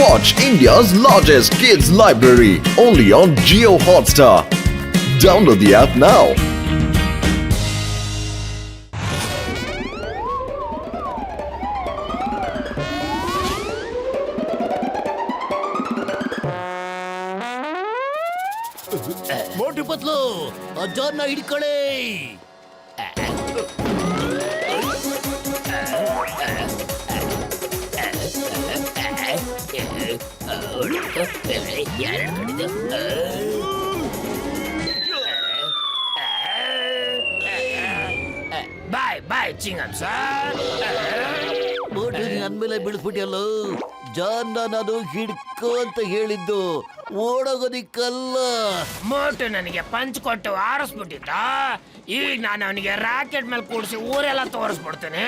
Watch India's largest kids library only on Jio Hotstar. Download the app now. ಮೋಟು ಪತ್ಲು ಅಜ್ಜನ ಹಿಡ್ಕೊಳ್ಳಿ. ಬಾಯ್ ಬಾಯ್ Chingam sir. ಮೋಟು ನನ್ ಮೇಲೆ ಬೀಳಿಸ್ಬಿಟ್ಟಿಯಲ್ಲ. John ನಾನು ಹಿಡ್ಕೋ ಅಂತ ಹೇಳಿದ್ದು, ಓಡೋಗೋದಿಕ್ಕಲ್ಲ. ಮೋಟು ನನಗೆ ಪಂಚ್ ಕೊಟ್ಟು ಆರಿಸ್ಬಿಟ್ಟಿದ್ದ. ಈಗ ನಾನು ಅವನಿಗೆ ರಾಕೆಟ್ ಮೇಲೆ ಕೂಡಿಸಿ ಊರೆಲ್ಲ ತೋರಿಸ್ಬಿಡ್ತೇನೆ.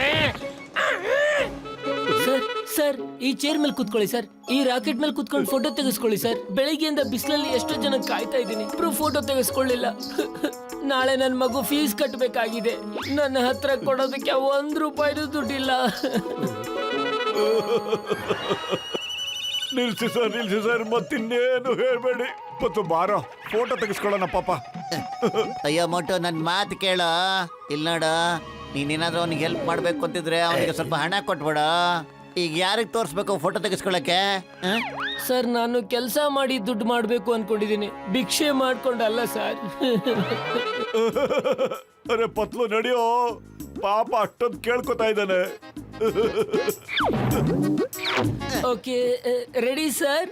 ಸರ್ ಸರ್ ಈ ಚೇರ್ ಮೇಲೆ ಕೂತ್ಕೊಳ್ಳಿ ಸರ್. ಈ ರಾಕೆಟ್ ಮೇಲೆ ಕೂತ್ಕೊಂಡು ಫೋಟೋ ತೆಗೆಸ್ಕೊಳ್ಳಿ ಸರ್. ಬೆಳಿಗ್ಗೆಯಿಂದ ಬಿಸಿಲಲ್ಲಿ ಎಷ್ಟೋ ಜನ ಕಾಯ್ತಾ ಇದ್ದೀನಿ, ಇಬ್ರು ಫೋಟೋ ತೆಗೆಸ್ಕೊಳ್ಳಿಲ್ಲ. ನಾಳೆ ನನ್ನ ಮಗು ಫೀಸ್ ಕಟ್ಟಬೇಕಾಗಿದೆ. ನನ್ನ ಹತ್ರ ಕೊಡೋದಕ್ಕೆ ₹1 ದುಡ್ಡಿಲ್ಲ. ನಿಲ್ಸಿ ಸರ್, ಮತ್ತಿನ್ನೇನು ಹೇಳ್ಬೇಡಿ. ಮತ್ತು ಬಾರೋ ಫೋಟೋ ತೆಗೆಸ್ಕೊಳ್ಳೋಣ ಪಾಪ. ಅಯ್ಯೋ ಮೋಟು, ನನ್ ಮಾತು ಕೇಳ. ಇಲ್ಲ ನೋಡ, ನೀನೇನಾದ್ರೂ ಅವ್ನಿಗೆ ಹೆಲ್ಪ್ ಮಾಡ್ಬೇಕು ಅಂತಿದ್ರೆ ಅವನಿಗೆ ಸ್ವಲ್ಪ ಹಣ ಕೊಟ್ಬೇಡ. ಈಗ ಯಾರಿಗೆ ತೋರಿಸ್ಬೇಕು ಫೋಟೋ ತೆಗೆಸ್ಕೊಳ್ಳಕ್ಕೆ? ಸರ್ ನಾನು ಕೆಲಸ ಮಾಡಿ ದುಡ್ಡು ಮಾಡ್ಬೇಕು ಅನ್ಕೊಂಡಿದ್ದೀನಿ, ಭಿಕ್ಷೆ ಮಾಡ್ಕೊಂಡಲ್ಲ ಸರ್. ಅರೆ ಪತ್ಲು ನಡಿಯೋ, ಪಾಪ ಅಷ್ಟೊಂದು ಕೇಳ್ಕೊತಾ ಇದ್ದಾನೆ. Okay ready sir.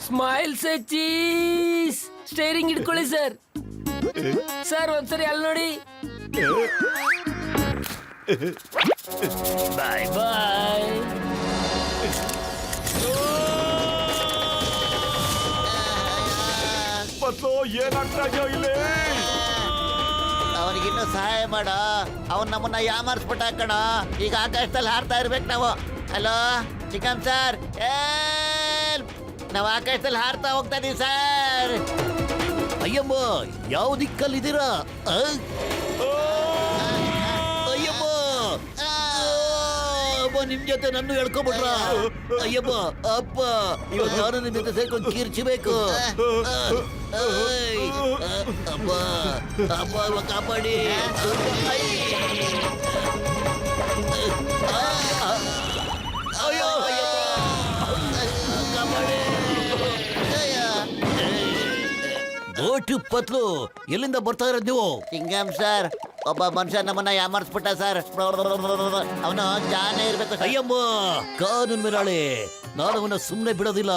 ಸ್ಮೈಲ್ ಸೆ ಚೀಸ್. ಸ್ಟೇರಿಂಗ್ ಇಟ್ಕೊಳ್ಳಿ ಸರ್. ಸರ್ ಒಂದ್ಸರಿ ಅಲ್ಲಿ ನೋಡಿ. ಬಾಯ್ ಬಾಯ್. ಪತ್ಲು ಏನಾಗ್ತಾ ಇದೆಯೋ ಇಲ್ಲಿ? ಅವನಿಗಿನ್ನೂ ಸಹಾಯ ಮಾಡ. ಅವನ್ ನಮ್ಮನ್ನ ಯಾಮಾರಿಸ್ಬಿಟ್ಟ ಕಣ. ಈಗ ಆಕಾಶದಲ್ಲಿ ಹಾರ್ತಾ ಇರ್ಬೇಕು ನಾವು. ಹಲೋ ಚಿಕನ್ ಸರ್, ನಾವು ಆಕಾಶದಲ್ಲಿ ಹಾರ್ತಾ ಹೋಗ್ತಾ ಇದೀವಿ ಸರ್. ಅಯ್ಯಮ್ಮ, ಯಾವ ದಿಕ್ಕಲ್ಲಿದ್ದೀರಾ? ಅಯ್ಯಮ್ಮ, ನಿಮ್ ಜೊತೆ ನನ್ನ ಹೇಳ್ಕೊಬಿಟ್ರ. ಅಯ್ಯಮ್ಮ ಅಪ್ಪ, ಇವಾಗ ನಾನು ನಿಮ್ ಜೊತೆ ಸೇರ್ಕೊಂಡು ಕಿರ್ಚಬೇಕು. ಅಪ್ಪ ಅಪ್ಪ ಇವಾಗ ಕಾಪಾಡಿ. ಅಯ್ಯೋ ಕಾಪಾಡಿ. ಬೋಟು ಪತ್ಲು, ಎಲ್ಲಿಂದ ಬರ್ತಾ ಇರೋದು ನೀವು? ಸಿಂಗಂ ಸರ್, ಒಬ್ಬ ಮನುಷ್ಯ ನಮ್ಮನ್ನ ಯಾಮಾರಿಸ್ಬಿಟ್ಟ ಸರ್. ಅವನು ಜಾನೇ ಇರ್ಬೇಕು. ಅಯ್ಯಮ್ಮ, ಕಾನೂನು ಮೇಲಾಳೆ, ನಾನು ಅವನ್ನ ಸುಮ್ಮನೆ ಬಿಡೋದಿಲ್ಲ.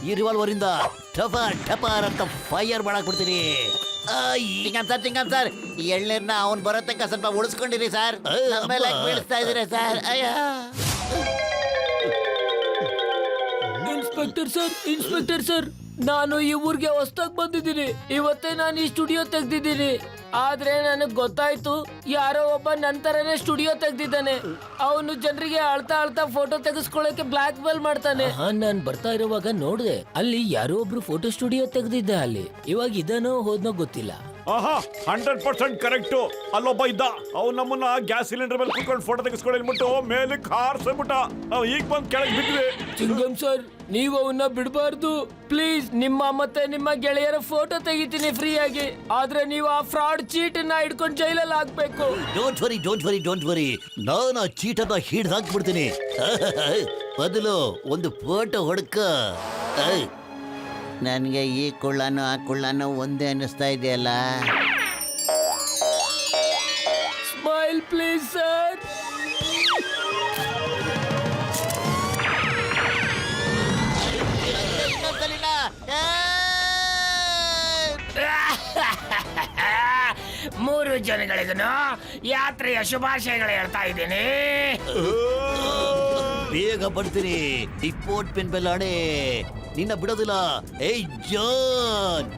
ಈ ರಿವಾಲ್ವರ್ ಇಂದ ಟಪಾರ್ ಅಂತ ಫೈರ್ ಮಾಡಕ್ ಬಿಡ್ತೀನಿ. ಚಿಂಗಂ ಸರ್, ಈ ಎಳ್ನೀರ್ನ ಅವ್ನು ಬರೋ ತನಕ ಸ್ವಲ್ಪ ಉಳಿಸ್ಕೊಂಡಿರಿ ಸರ್. ಮೇಲೆ ಬೀಳಿಸ್ತಾ ಇದೀರಿ ಸರ್. ಅಯ್ಯ ಇನ್ಸ್ಪೆಕ್ಟರ್ ಸರ್, ನಾನು ಈ ಊರಿಗೆ ಹೊಸದಾಗಿ ಬಂದಿದ್ದೀನಿ. ಇವತ್ತೇ ನಾನು ಈ ಸ್ಟುಡಿಯೋ ತೆಗ್ದಿದ್ದೀನಿ. ಆದ್ರೆ ನನಗ್ ಗೊತ್ತಾಯ್ತು, ಯಾರೋ ಒಬ್ಬ ನಂತರನೇ ಸ್ಟುಡಿಯೋ ತೆಗ್ದಿದ್ದಾನೆ. ಅವನು ಜನರಿಗೆ ಅಳ್ತಾ ಫೋಟೋ ತೆಗೆಸ್ಕೊಳ್ಳೋಕೆ ಬ್ಲಾಕ್ ಮೇಲ್ ಮಾಡ್ತಾನೆ. ನಾನ್ ಬರ್ತಾ ಇರುವಾಗ ನೋಡ್ದೆ, ಅಲ್ಲಿ ಯಾರೋ ಒಬ್ರು ಫೋಟೋ ಸ್ಟುಡಿಯೋ ತೆಗ್ದಿದ್ದೆ ಅಲ್ಲಿ. ಇವಾಗ ಇದನ್ನೋ ಹೋದ್ನೋ ಗೊತ್ತಿಲ್ಲ. ಆಹಾ, 100% ಕರೆಕ್ಟು. ಅಲ್ಲೊಬ್ಬ ಇದ್ದ, ಅವ್ನು ನಮ್ಮನ್ನ ಗ್ಯಾಸ್ ಸಿಲಿಂಡರ್ ಮೇಲೆ ಕುತ್ಕೊಂಡು ಫೋಟೋ ತೆಗೆಸ್ಕೊಳ್ಳಿಬಿಟ್ಟು ಮೇಲೆ ಹಾರಿಸ್ಬಿಟ್ಟ. ನಾವು ಈಗ ಬಂದು ಕೆಳಗೆ ಬಿದ್ವಿ. ಚಿಂಗಂ ಸರ್, ನೀವು ಅವನ್ನ ಬಿಡಬಾರ್ದು ಪ್ಲೀಸ್. ನಿಮ್ಮ ಮತ್ತೆ ನಿಮ್ಮ ಗೆಳೆಯರ ಫೋಟೋ ತೆಗಿತೀನಿ ಫ್ರೀ ಆಗಿ. ಆದ್ರೆ ನೀವು ಆ ಫ್ರಾಡ್ ಚೀಟ್ ನ ಹಿಡ್ಕೊಂಡು ಜೈಲಲ್ಲಿ ಹಾಕ್ಬೇಕು. ಡೋಂಟ್ ವರಿ, ನಾನು ಆ ಚೀಟನ್ನ ಹಿಡ್ದಾಕ್ಬಿಡ್ತೀನಿ. ಬದಲು ಒಂದು ಫೋಟೋ ಹೊಡ್ಕ. ನನಗೆ ಈ ಕುಳ್ಳನು ಆ ಕುಳ್ಳನು ಒಂದೇ ಅನ್ನಿಸ್ತಾ ಇದೆಯಲ್ಲ. Smile please sir. ಮೂರು ಜನಗಳಿಗೂ ಯಾತ್ರೆಯ ಶುಭಾಶಯಗಳು ಹೇಳ್ತಾ ಇದ್ದೀನಿ. ಬೇಗ ಬರ್ತೀನಿ. ರಿಪೋರ್ಟ್ ಪೆನ್ ಬೆಲ್ಲಾಣೆ, ನಿನ್ನ ಬಿಡೋದಿಲ್ಲ. ಏಯ್ ಜಾನ್,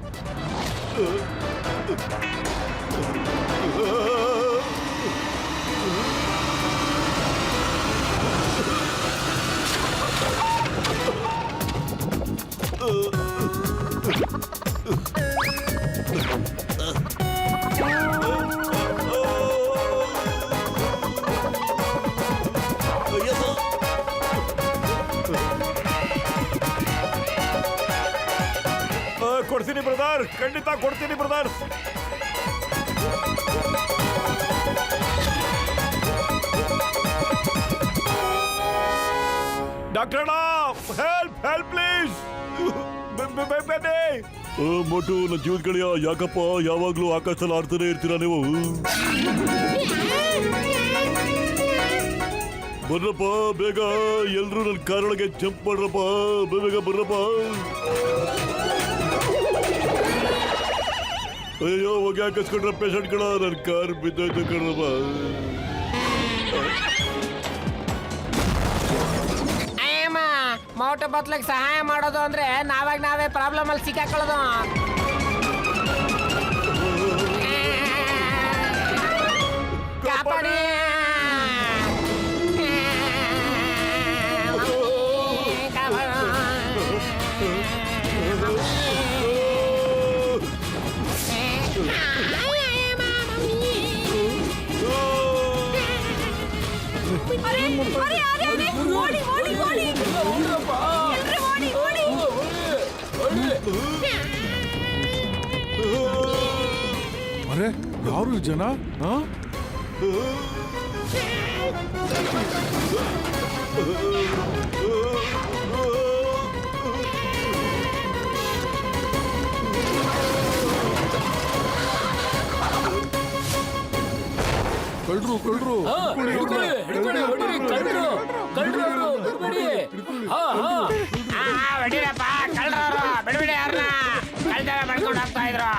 ಕೊಡ್ತೀನಿ ಬ್ರದರ್, ಖಂಡಿತ ಕೊಡ್ತೀನಿ brother. Doctor help please. Motu, ನನ್ನ ಜೀವದ ಕಡೆಯ ಯಾಕಪ್ಪ ಯಾವಾಗ್ಲೂ ಆಕಾಶದಲ್ಲಿ ಆಡ್ತಾನೆ ಇರ್ತೀರಾ ನೀವು? ಬರ್ರಪ್ಪ ಬೇಗ, ಎಲ್ರು ನನ್ನ ಕಾರೊಳಗೆ ಜಂಪ್ ಮಾಡ್ರಪ್ಪ, ಬೇಗ ಬರ್ರಪ್ಪ. ಅಯ್ಯೋ ಹೋಗಿ ಹಾಕಿಸ್ಕೊಂಡ್ರ ಪೇಷಂಟ್ಗಳ, ನನ್ನ ಕಾರ್ ಬಿದ್ದೋಯ್ತು ಕಣ್ರಪ್ಪ. ಮೋಟು ಬತ್ಲಕ್ಕೆ ಸಹಾಯ ಮಾಡೋದು ಅಂದ್ರೆ ನಾವೇ ಪ್ರಾಬ್ಲಮ್ ಅಲ್ಲಿ ಸಿಕ್ಕಾಕೊಳ್ಳೋದು. ಕಾಪಾಡಿ. ಅರೆ ಯಾರು ಜನ? ಕಳ್ರು ಕಳ್ರು ಹೊಡಿರಪ್ಪ, ಕಳ್ರವ್ರು ಬಿಡ್ಬಿಡಿ, ಯಾರನ್ನ ಕಳ್ತನ ಮಾಡ್ಕೊಂಡು ಹೋಗ್ತಾ ಇದ್ರು.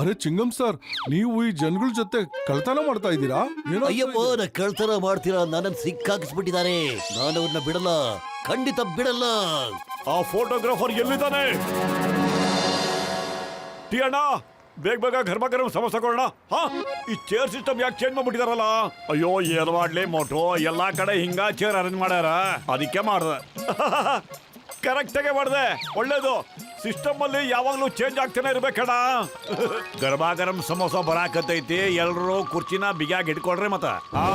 ಅರೆ ಚಿಂಗಂ ಸರ್, ನೀವು ಈ ಜನಗಳ ಜೊತೆ ಕಳ್ತನ ಮಾಡ್ತಾ ಇದ್ದೀರಾ? ಏನೋ ಅಯ್ಯಪ್ಪ, ನಾ ಕಳ್ತನ ಮಾಡ್ತೀರಾ, ನನ್ನನ್ನು ಸಿಕ್ಕಾಕಿಸ್ಬಿಟ್ಟಿದ್ದಾರೆ. ನಾನು ಅವ್ರನ್ನ ಬಿಡಲ್ಲ, ಖಂಡಿತ ಬಿಡಲ್ಲ. ಆ ಫೋಟೋಗ್ರಾಫರ್ ಎಲ್ಲಿದ್ದಾನೆ? ಟೀ ಅಣ್ಣ, ಬೇಗ ಗರ್ಮ ಗರಂ ಸಮೋಸ ಕೊಡೋಣ. ಹಾ, ಈ ಚೇರ್ ಸಿಸ್ಟಮ್ ಯಾಕೆ ಚೇಂಜ್ ಮಾಡ್ಬಿಟ್ಟಿದಾರಲ್ಲ? ಅಯ್ಯೋ ಏನ್ ಮಾಡ್ಲಿ ಮೋಟು, ಎಲ್ಲಾ ಕಡೆ ಹಿಂಗ ಚೇರ್ ಅರೇಂಜ್ ಮಾಡ್ಯಾರ, ಅದಕ್ಕೆ ಮಾಡ್ದೆ. ಕರೆಕ್ಟ್ ಆಗಿ ಮಾಡ್ದೆ, ಒಳ್ಳೇದು. ಸಿಸ್ಟಮ್ ಅಲ್ಲಿ ಯಾವಾಗ್ಲೂ ಚೇಂಜ್ ಆಗ್ತಾನೆ ಇರ್ಬೇಕಣ್ಣ. ಗರ್ಮ ಗರಂ ಸಮೋಸ ಬರಾಕತ್ತೈತಿ, ಎಲ್ರು ಕುರ್ಚಿನ ಬಿಗಿಯಾಗಿ ಇಟ್ಕೊಳ್ರಿ ಮತ್ತ. ಹಾ,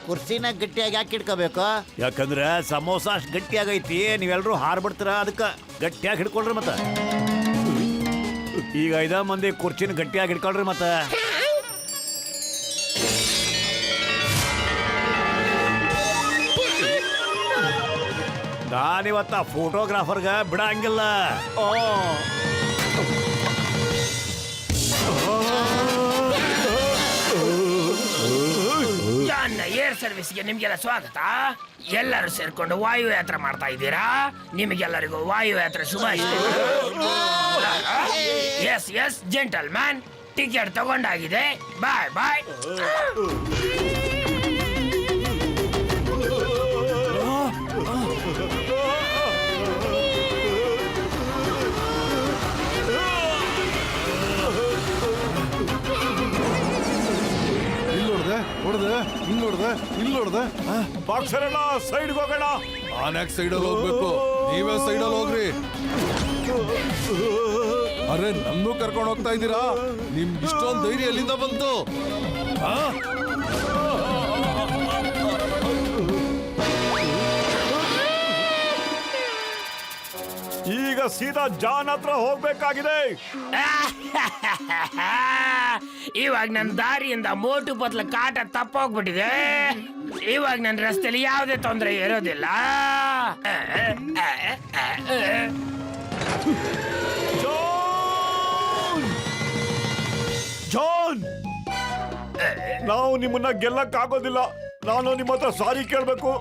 ಕುರ್ಸಿನ ಗಟ್ಟಿಯಾಗಿ ಯಾಕೆ ಇಟ್ಕೋಬೇಕು? ಯಾಕಂದ್ರೆ ಸಮೋಸ ಅಷ್ಟು ಗಟ್ಟಿಯಾಗೈತಿ, ನೀವೆಲ್ರು ಹಾರ್ಬಿಡ್ತೀರ, ಅದಕ್ಕೆ ಗಟ್ಟಿಯಾಗಿ ಹಿಡ್ಕೊಳ್ರಿ ಮತ್ತ. ಈಗ 5 ಮಂದಿ ಕುರ್ಚಿನ ಗಟ್ಟಿಯಾಗಿ ಹಿಡ್ಕೊಳ್ರಿ ಮತ್ತ. ನಾನಿವತ್ತ ಫೋಟೋಗ್ರಾಫರ್ಗ ಬಿಡಂಗಿಲ್ಲ. ಜಾನ್ ಏರ್ ಸರ್ವಿಸ್ಗೆ ನಿಮ್ಗೆಲ್ಲ ಸ್ವಾಗತ. ಎಲ್ಲರೂ ಸೇರ್ಕೊಂಡು ವಾಯುಯಾತ್ರೆ ಮಾಡ್ತಾ ಇದ್ದೀರಾ. ನಿಮಗೆಲ್ಲರಿಗೂ ವಾಯುಯಾತ್ರೆ ಶುಭಾಶಯಗಳು. ಎಸ್ ಎಸ್ ಜೆಂಟಲ್ಮ್ಯಾನ್, ಟಿಕೆಟ್ ತಗೊಂಡಾಗಿದೆ. Bye bye. ಹೊಡೆದೆ ಹಿಂಗ್ ನೋಡ್ದೆ ಬಾಕ್ಸರ್ ಎಲ್ಲ ಸೈಡ್ಗೆ ಹೋಗೋಣ. ನಾನ್ಯಾಕೆ ಸೈಡಲ್ಲಿ ಹೋಗ್ಬೇಕು? ನೀವೇ ಸೈಡಲ್ಲಿ ಹೋಗ್ರಿ. ಅರೆ ನನ್ನೂ ಕರ್ಕೊಂಡು ಹೋಗ್ತಾ ಇದ್ದೀರಾ? ನಿಮ್ಗೆ ಇಷ್ಟೊಂದು ಧೈರ್ಯ ಎಲ್ಲಿಂದ ಬಂತು? ಈಗ ಸೀದಾ ಜಾನ್ ಹತ್ರ ಹೋಗ್ಬೇಕಾಗಿದೆ. ಇವಾಗ ನನ್ನ ದಾರಿಯಿಂದ ಮೋಟು ಪತ್ಲ ಕಾಟ ತಪ್ಪೋಗ್ಬಿಟ್ಟಿದೆ. ಇವಾಗ ನನ್ನ ರಸ್ತೆಯಲ್ಲಿ ಯಾವುದೇ ತೊಂದರೆ ಇರೋದಿಲ್ಲ. ಜಾನ್, ನಾವು ನಿಮ್ಮನ್ನ ಗೆಲ್ಲಕ್ ಆಗೋದಿಲ್ಲ. ನಾನು ನಿಮ್ಮ ಹತ್ರ ಸಾರಿ ಕೇಳ್ಬೇಕು.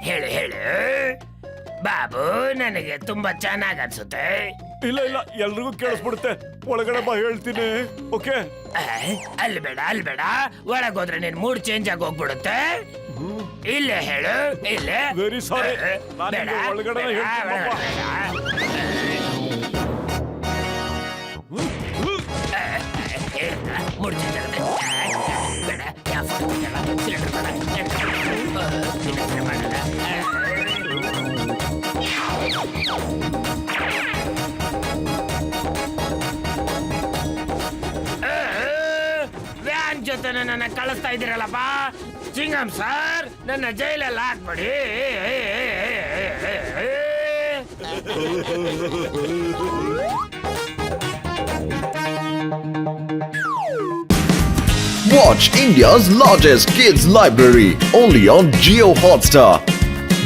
ಹೇಳು ಹೇಳು ಬಾಬು, ನನಗೆ ತುಂಬಾ ಚೆನ್ನಾಗ್ ಅನ್ಸುತ್ತೆ. ಇಲ್ಲ ಎಲ್ರಿಗೂ ಕೇಳಿಸ್ಬಿಡುತ್ತೆ. ಒಳಗಡೆ ಬಾ, ಹೇಳ್ತೀನಿ. ಓಕೆ? ಅಲ್ಲಿ ಬೇಡ, ಒಳಗೋದ್ರೆ ನಿನ್ ಮೂಡ್ ಚೇಂಜ್ ಆಗಿ ಹೋಗ್ಬಿಡುತ್ತೆ. ಇಲ್ಲೇ ಹೇಳು, ಇಲ್ಲೇ. ವೆರಿ ಸಾರಿ, ಬೇಡ, ಒಳಗಡೆ ಮೂಡ್ ಚೇಂಜ್ ಆಗುತ್ತೆ. ಬೇಡ, ಸಿಲಿಂಡರ್ ಮಾಡಲ್ಲ. ವ್ಯಾನ್ ಜೊತೆ ನನ್ನ ಕಳಿಸ್ತಾ ಇದ್ದೀರಲ್ಲಪ್ಪ. ಚಿಂಗಂ ಸರ್, ನನ್ನ ಜೈಲಲ್ಲಿ ಹಾಕ್ಬಿಡಿ. Watch India's largest kids library only on Geo Hotstar.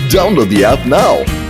Download the app now.